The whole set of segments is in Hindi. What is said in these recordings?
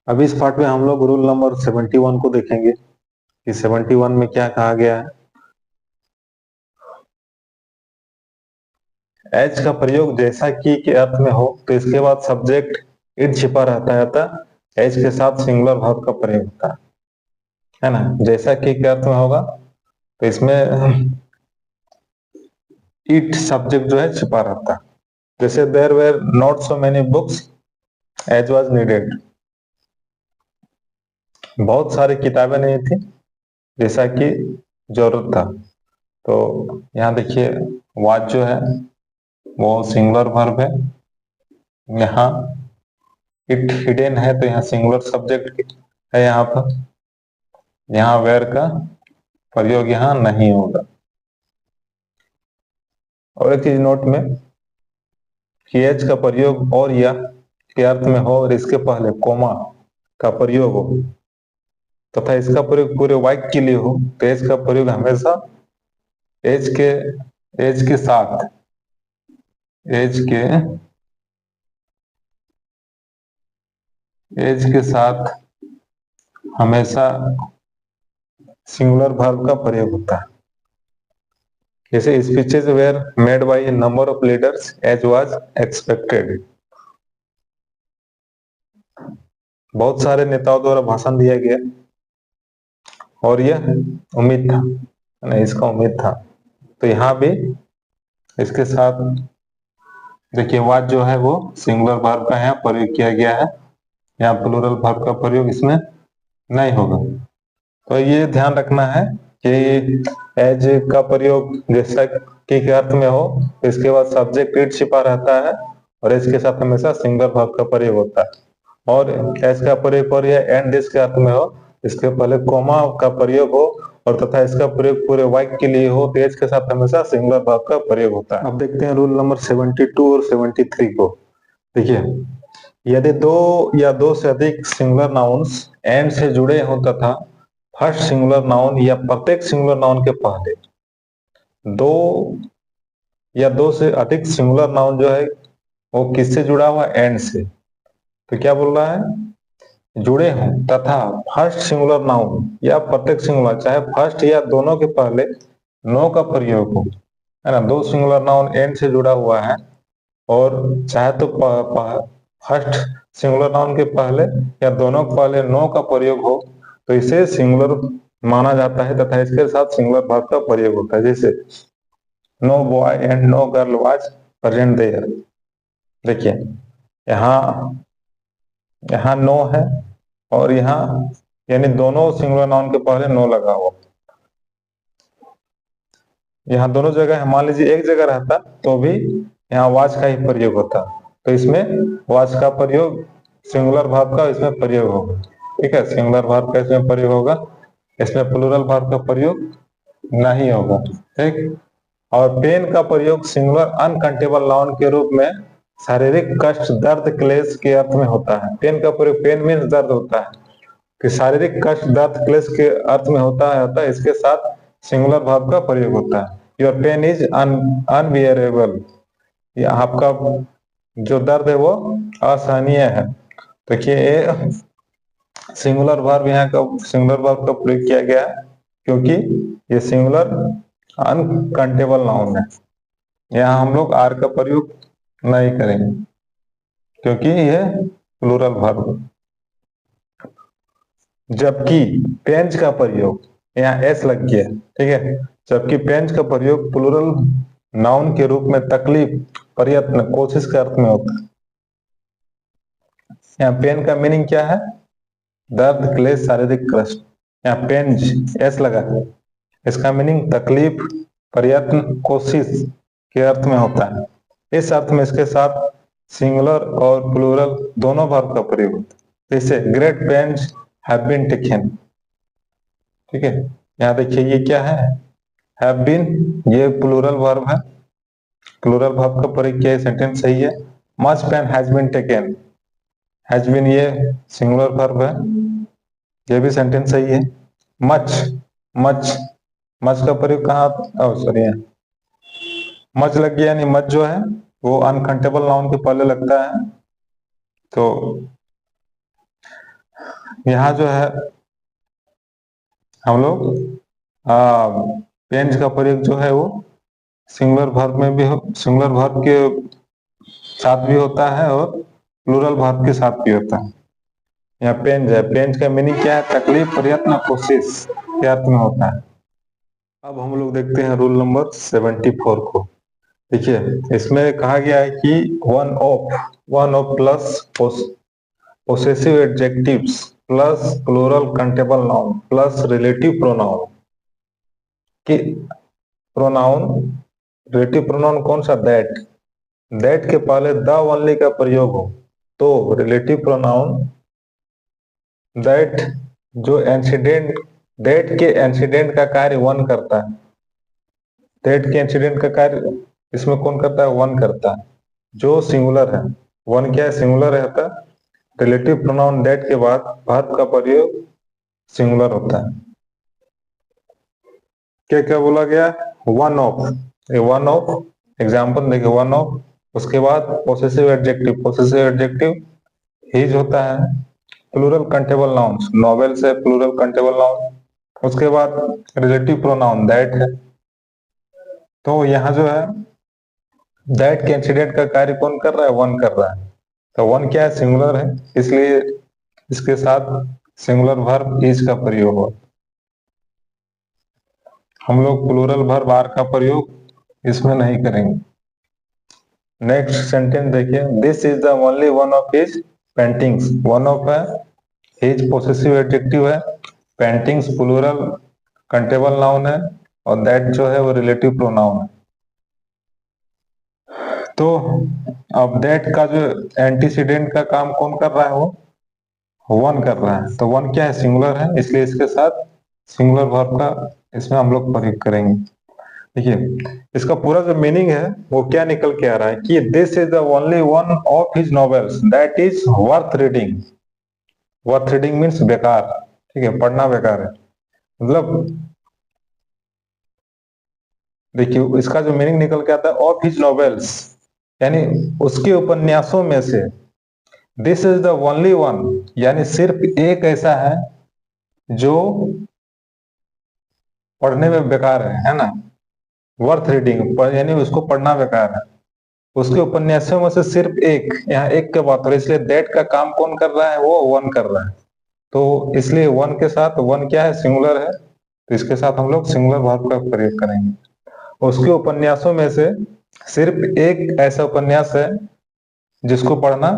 अभी इस पार्ट में हम लोग रूल नंबर 71 को देखेंगे कि 71 में क्या कहा गया है। एज का प्रयोग जैसा कि के अर्थ में हो तो इसके बाद सब्जेक्ट इट छिपा रहता है, अतः एज के साथ सिंगुलर वर्ब का प्रयोग होता है ना। जैसा कि के अर्थ में होगा तो इसमें इट सब्जेक्ट जो है छिपा रहता है। जैसे there were not so many books as was needed, बहुत सारी किताबें नहीं थी जैसा कि जरूरत था। तो यहाँ देखिए वाज जो है वो सिंगुलर वर्ब है, यहाँ इट हिडन है तो यहाँ सिंगुलर सब्जेक्ट है यहाँ पर, यहाँ वेयर का प्रयोग यहाँ नहीं होगा। और एक चीज नोट में कि एज का प्रयोग और या के अर्थ में हो और इसके पहले कोमा का प्रयोग हो तथा इसका प्रयोग पूरे वाक्य के लिए हो तो एज का प्रयोग हमेशा एज के एज के साथ एज के एज के साथ हमेशा सिंगुलर वर्ब का प्रयोग होता है। जैसे speeches were made by a number of leaders as was expected, बहुत सारे नेताओं द्वारा भाषण दिया गया और यह उम्मीद था, नहीं इसका उम्मीद था। तो यहाँ भी इसके साथ देखिए वाज जो है वो सिंगुलर वर्ब का यहाँ प्रयोग किया गया है, यहाँ प्लूरल वर्ब का प्रयोग इसमें नहीं होगा। तो ये ध्यान रखना है कि एज का प्रयोग जैसा कि के अर्थ में हो तो इसके बाद सब्जेक्ट इट छिपा रहता है और इसके साथ हमेशा सिंगुलर वर्ब का प्रयोग होता है। और एज का प्रयोग और या एंड दिस के अर्थ में हो इसके पहले कोमा का प्रयोग हो और तथा इसका प्रयोग पूरे वाक्य के लिए हो तो एज के साथ हमेशा सिंगुलर वर्ब का प्रयोग होता है। अब देखते हैं रूल नंबर 72 और 73 को। देखिए यदि दो या दो से अधिक सिंगुलर नाउन्स एंड से जुड़े हों तथा फर्स्ट सिंगुलर नाउन या प्रत्येक सिंगुलर नाउन के पहले दो या दो से अधिक सिंगुलर नाउन जो है वो किससे जुड़ा हुआ, एंड से। तो क्या बोल रहा है, जुड़े हों तथा फर्स्ट सिंगुलर नाउन या प्रत्येक सिंगुलर चाहे फर्स्ट या दोनों के पहले नो का प्रयोग हो, है ना। दो सिंगुलर नाउन एंड से जुड़ा हुआ है और चाहे तो फर्स्ट सिंगुलर नाउन के पहले या दोनों के पहले नो का प्रयोग हो तो इसे सिंगुलर माना जाता है तथा इसके साथ सिंगुलर वर्ब का प्रयोग होता है। जैसे no boy and no girl was present there. देखिए यहाँ यहाँ नो है और यहाँ यानी दोनों सिंगुलर नाउन के पहले नो लगा हुआ, यहाँ दोनों जगह मान लीजिए एक जगह रहता तो भी यहाँ वाज का ही प्रयोग होता, तो इसमें वाज का प्रयोग सिंगुलर वर्ब का इसमें प्रयोग होगा। ठीक है, सिंगुलर वर्ब का इसमें प्रयोग होगा, इसमें प्लूरल वर्ब का प्रयोग नहीं होगा। ठीक, और पेन का प्रयोग सिंगुलर अनकाउंटेबल नाउन के रूप में शारीरिक कष्ट दर्द क्लेश के अर्थ में होता है। पेन का प्रयोग, पेन मीन्स दर्द होता है, कि शारीरिक कष्ट दर्द क्लेश के अर्थ में होता है इसके साथ सिंगुलर वर्ब का प्रयोग होता है। योर पेन इज अनबियरेबल, ये आपका जो दर्द है वो असहनीय है। देखिए सिंगुलर वर्ब यहाँ का सिंगुलर वर्ब का प्रयोग किया गया है क्योंकि ये सिंगुलर अनकाउंटेबल नाउन है। यहाँ हम लोग आर का प्रयोग नहीं करेंगे क्योंकि ये प्लूरल वर्ब। जबकि पेंच का प्रयोग, यहाँ एस लग गया, ठीक है, जबकि पेंच का प्रयोग प्लूरल नाउन के रूप में तकलीफ प्रयत्न कोशिश के अर्थ में होता है। यहाँ पेन का मीनिंग क्या है, दर्द क्लेश शारीरिक कष्ट। यहाँ पेंज एस लगा है, इसका मीनिंग तकलीफ प्रयत्न कोशिश के अर्थ में होता है। इस अर्थ में इसके साथ सिंगुलर और प्लूरल दोनों वर्ब का प्रयोग होता है। जैसे great pains have been taken. ठीक है, यहाँ देखिए ये क्या है, हैव बीन, ये प्लूरल वर्ब है, प्लूरल वर्ब का प्रयोग किया, सेंटेंस सही है। Much pain has been taken, has been ये सिंगुलर वर्ब है, ये भी सेंटेंस सही है। मच, मच, मच का प्रयोग कहाँ, सॉरी मच लग गया, यानी मच जो है वो अनकाउंटेबल नाउन के पहले लगता है। तो यहाँ जो है हम लोग पेंज का प्रयोग जो है वो सिंगुलर वर्ब में भी सिंगुलर वर्ब के साथ भी होता है और प्लूरल वर्ब के साथ भी होता है। यहाँ पेंज है, पेंज का मीनिंग क्या है? तकलीफ, प्रयत्न, कोशिश के अर्थ में होता है। अब हम लोग देखते हैं रूल नंबर 74 को। देखिए, इसमें कहा गया है कि one of plus possessive adjectives plus plural countable noun plus relative pronoun कि प्रोनाउन, रिलेटिव प्रोनाउन कौन सा? दैट के पहले द ओनली का प्रयोग हो तो रिलेटिव प्रोनाउन दैट जो एंसीडेंट, दैट के एंसीडेंट का कार्य वन करता है। दैट के एंसीडेंट का कार्य इसमें कौन करता है? वन करता है, जो सिंगुलर है। वन क्या है? सिंगुलर रहता है। रिलेटिव प्रोनाउन दैट के बाद वर्ब का प्रयोग सिंगुलर होता है। क्या क्या बोला गया? One of, one of example देखिए, वन ऑफ, उसके बाद पोसेसिव एडजेक्टिव हिज होता है। प्लूरल कंटेबल नाउन्स, नॉवेल से प्लूरल कंटेबल नाउन, उसके बाद रिलेटिव प्रोनाउन दैट है। तो यहाँ जो है दैट के इंसिडेंट का कार्य कौन कर रहा है? वन कर रहा है। तो वन क्या है? सिंगुलर है, इसलिए इसके साथ सिंगुलर वर्ब इज का प्रयोग हो। हम लोग प्लूरल वर्ब आर का प्रयोग इसमें नहीं करेंगे। नेक्स्ट सेंटेंस देखिए, this is the only one of his paintings. One of है, हिज पोसेसिव एडजेक्टिव है, पेंटिंग्स प्लूरल कंटेबल नाउन है और दैट जो है वो रिलेटिव प्रोनाउन है। तो अब दैट का जो एंटीसीडेंट का काम कौन कर रहा है? वो वन कर रहा है। तो वन क्या है? सिंगुलर है, इसलिए इसके साथ सिंगुलर वर्ब का इसमें हम लोग प्रयोग करेंगे। देखिए, इसका पूरा जो मीनिंग है वो क्या निकल के आ रहा है कि this is the only one of his novels that is worth reading. Worth reading means बेकार, ठीक है, पढ़ना बेकार है। मतलब देखिए, इसका जो मीनिंग निकल के आता है ऑफ हिज नॉवेल्स, यानी उसके उपन्यासों में से। This is the only one, यानी सिर्फ एक ऐसा है जो पढ़ने में बेकार है ना। वर्थ रीडिंग यानी उसको पढ़ना बेकार है। उसके उपन्यासों में से सिर्फ एक, यहाँ एक के बात हो रही है, इसलिए दैट का काम कौन कर रहा है? वो वन कर रहा है। तो इसलिए वन के साथ, वन क्या है? सिंगुलर है, तो इसके साथ हम लोग सिंगुलर वर्ब का प्रयोग करेंगे। उसके उपन्यासों में से सिर्फ एक ऐसा उपन्यास है जिसको पढ़ना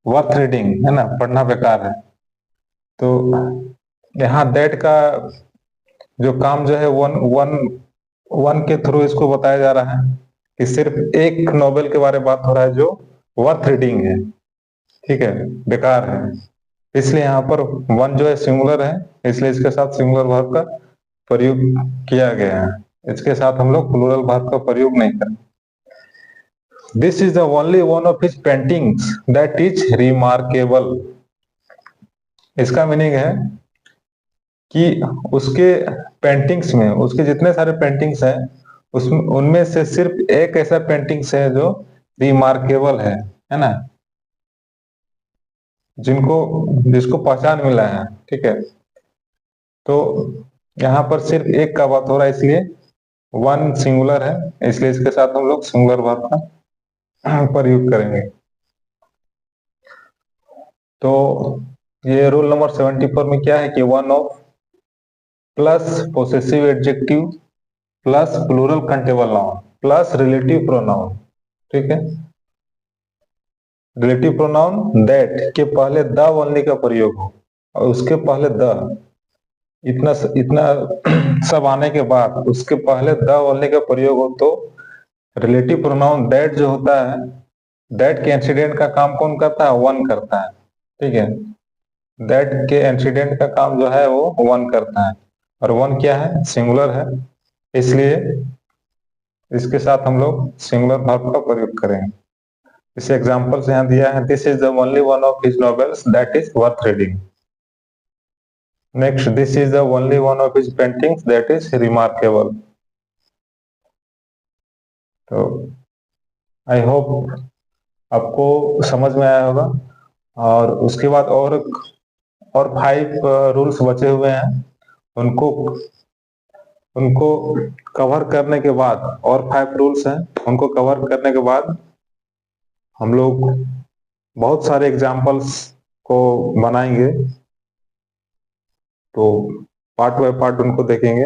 वर्थ रीडिंग है ना, पढ़ना बेकार है। तो यहाँ दैट का जो काम जो है वन वन वन के थ्रू इसको बताया जा रहा है कि सिर्फ एक नोवेल के बारे में बात हो रहा है जो वर्थ रीडिंग है, ठीक है, बेकार है। इसलिए यहाँ पर वन जो है सिंगुलर है, इसलिए इसके साथ सिंगुलर वर्ब का प्रयोग किया गया है। इसके साथ हम लोग प्लूरल वर्ब का प्रयोग नहीं करें। This is the only one of his paintings that is remarkable. इसका मीनिंग है कि उसके पेंटिंग्स में, उसके जितने सारे पेंटिंग्स हैं उसमें, उनमें से सिर्फ एक ऐसा पेंटिंग्स है जो रिमार्केबल है ना, जिसको पहचान मिला है, ठीक है। तो यहाँ पर सिर्फ एक का बात हो रहा है, इसलिए वन सिंगुलर है, इसलिए इसके साथ हम लोग सिंगुलर वर्ब का प्रयोग करेंगे। तो ये रूल नंबर 74 में क्या है कि one of plus possessive adjective plus plural countable noun plus relative pronoun, ठीक है। रिलेटिव प्रोनाउन दैट के पहले द ओनली का प्रयोग हो और उसके पहले द, इतना इतना सब आने के बाद उसके पहले द ओनली का प्रयोग हो तो रिलेटिव प्रोनाउन दैट जो होता है, दैट के इंसिडेंट का काम कौन करता है? वन करता है, ठीक है। दैट के इंसिडेंट का काम जो है वो वन करता है, और वन क्या है? सिंगुलर है, इसलिए इसके साथ हम लोग सिंगुलर वर्ब का प्रयोग करेंगे। इसे एग्जांपल से यहाँ दिया है, this is the only one of his novels that is worth reading. Next, this is the only one of his paintings that is remarkable. तो आई होप आपको समझ में आया होगा। और उसके बाद और और 5 रूल्स बचे हुए हैं, उनको उनको कवर करने के बाद, और 5 रूल्स हैं, उनको कवर करने के बाद हम लोग बहुत सारे एग्जाम्पल्स को बनाएंगे। तो पार्ट बाय पार्ट उनको देखेंगे।